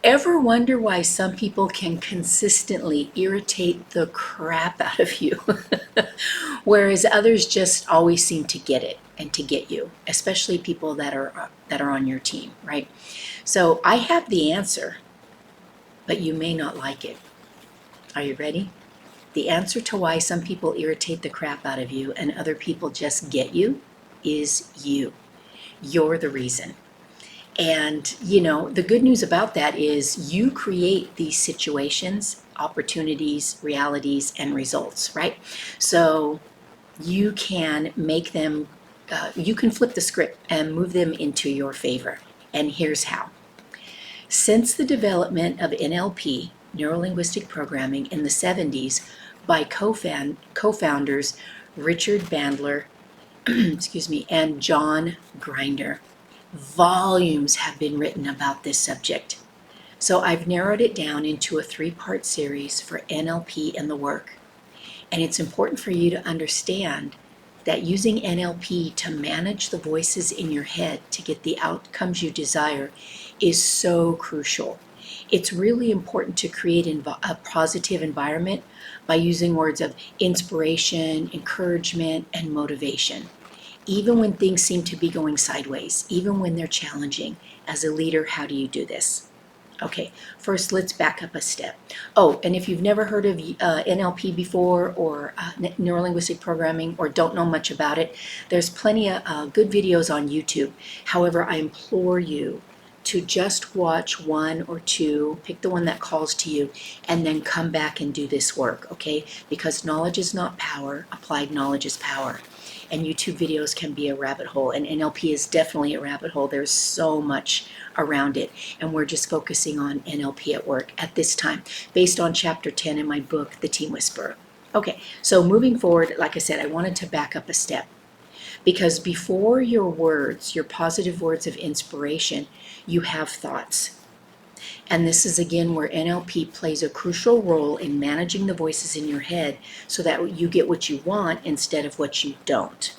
Ever wonder why some people can consistently irritate the crap out of you, whereas others just always seem to get it and to get you, especially people that are on your team, right? So I have the answer, but you may not like it. Are you ready? The answer to why some people irritate the crap out of you and other people just get you is you. You're the reason. And, the good news about that is you create these situations, opportunities, realities, and results, right? So you can make them, you can flip the script and move them into your favor. And here's how. Since the development of NLP, Neuro-linguistic Programming, in the 70s by co-founders Richard Bandler, excuse me, and John Grinder, volumes have been written about this subject. So I've narrowed it down into a 3-part series for NLP and the work. And it's important for you to understand that using NLP to manage the voices in your head to get the outcomes you desire is so crucial. It's really important to create a positive environment by using words of inspiration, encouragement, and motivation. Even when things seem to be going sideways, even when they're challenging. As a leader, how do you do this? Okay, first let's back up a step. Oh, and if you've never heard of NLP before, or Neuro-linguistic Programming, or don't know much about it, there's plenty of good videos on YouTube. However, I implore you to just watch one or two, pick the one that calls to you, and then come back and do this work, okay? Because knowledge is not power, applied knowledge is power. And YouTube videos can be a rabbit hole, and NLP is definitely a rabbit hole. There's so much around it, and we're just focusing on NLP at work at this time, based on chapter 10 in my book, The Team Whisperer. Okay, so moving forward, like I said, I wanted to back up a step, because before your words, your positive words of inspiration, you have thoughts. And this is again where NLP plays a crucial role in managing the voices in your head so that you get what you want instead of what you don't.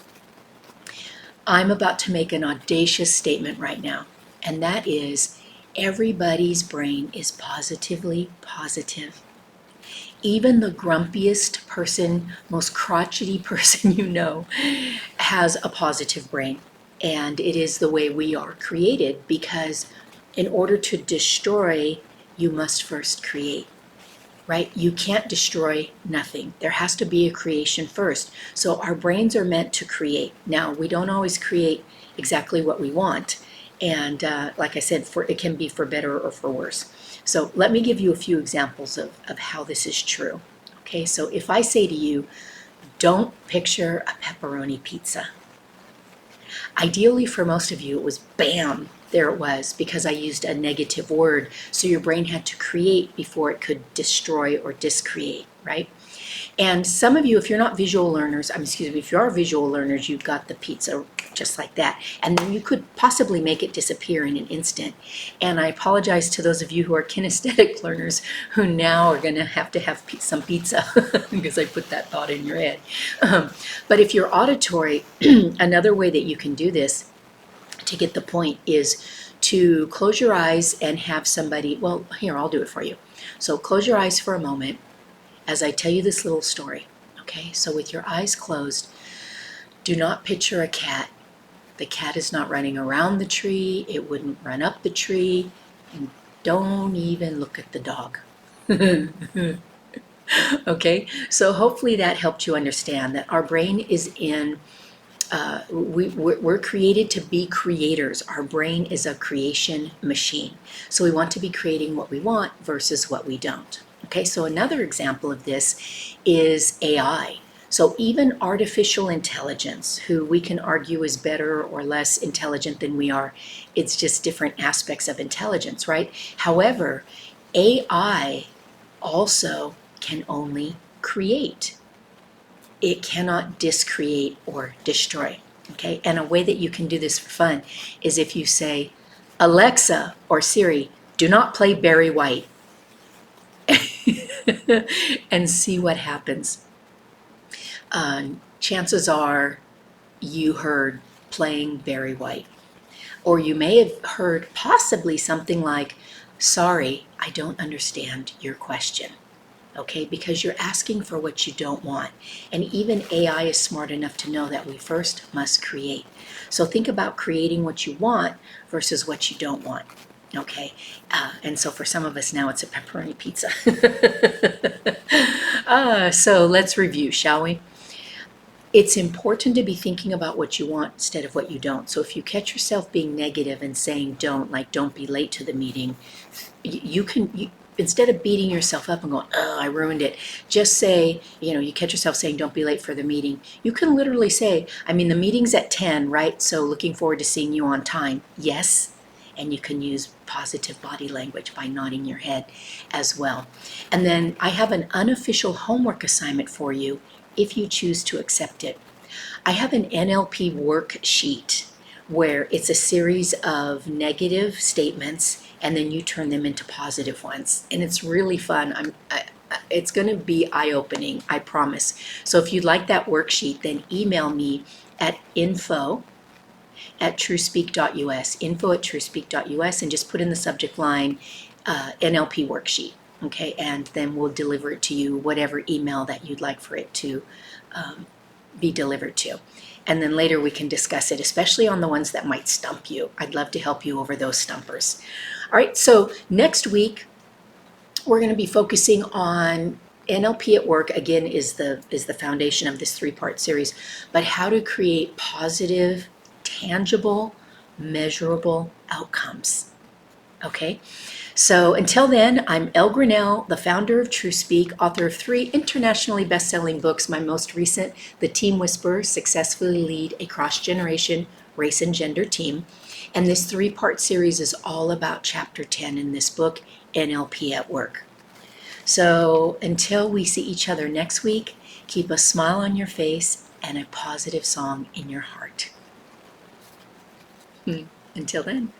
I'm about to make an audacious statement right now, and that is everybody's brain is positively positive. Even the grumpiest person, most crotchety person you know, has a positive brain. And it is the way we are created, because in order to destroy, you must first create, right? You can't destroy nothing. There has to be a creation first. So our brains are meant to create. Now, we don't always create exactly what we want. And like I said, it can be for better or for worse. So let me give you a few examples of how this is true. Okay, so if I say to you, don't picture a pepperoni pizza. Ideally for most of you, it was bam, there it was, because I used a negative word. So your brain had to create before it could destroy or discreate, right? And some of you, if you're not visual learners, if you are visual learners, you've got the pizza just like that. And then you could possibly make it disappear in an instant. And I apologize to those of you who are kinesthetic learners who now are going to have some pizza because I put that thought in your head. But if you're auditory, another way that you can do this to get the point is to close your eyes and have somebody, well, here, I'll do it for you. So close your eyes for a moment as I tell you this little story, okay? So with your eyes closed, do not picture a cat. The cat is not running around the tree. It wouldn't run up the tree. And don't even look at the dog. Okay, so hopefully that helped you understand that our brain is in, we're created to be creators. Our brain is a creation machine. So we want to be creating what we want versus what we don't. Okay, so another example of this is AI. So even artificial intelligence, who we can argue is better or less intelligent than we are, it's just different aspects of intelligence, right? However, AI also can only create. It cannot discreate or destroy, okay? And a way that you can do this for fun is if you say, Alexa or Siri, do not play Barry White. And see what happens. Chances are you heard playing Barry White. Or you may have heard possibly something like, sorry, I don't understand your question. Okay, because you're asking for what you don't want. And even AI is smart enough to know that we first must create. So think about creating what you want versus what you don't want. Okay, and so for some of us now it's a pepperoni pizza. So let's review, shall we? It's important to be thinking about what you want instead of what you don't. So if you catch yourself being negative and saying don't, like don't be late to the meeting, you can, instead of beating yourself up and going, oh, I ruined it, just say, you catch yourself saying don't be late for the meeting. You can literally say, I mean, the meeting's at 10, right? So looking forward to seeing you on time. Yes. And you can use positive body language by nodding your head as well. And then I have an unofficial homework assignment for you if you choose to accept it. I have an NLP worksheet where it's a series of negative statements and then you turn them into positive ones. And it's really fun. It's going to be eye-opening, I promise. So if you'd like that worksheet, then email me at info@truespeak.us, info@truespeak.us, and just put in the subject line NLP worksheet. Okay, and then we'll deliver it to you, whatever email that you'd like for it to be delivered to. And then later we can discuss it, especially on the ones that might stump you. I'd love to help you over those stumpers. All right, so next week we're going to be focusing on NLP at work. Again, is the foundation of this 3-part series, but how to create positive, tangible, measurable outcomes. Okay, so until then, I'm Elle Graniel, the founder of Truespeak, author of 3 internationally best-selling books. My most recent, The Team Whisperer, Successfully Lead a Cross-Generation Race and Gender Team. And this 3-part series is all about Chapter 10 in this book, NLP at Work. So until we see each other next week, keep a smile on your face and a positive song in your heart. Until then.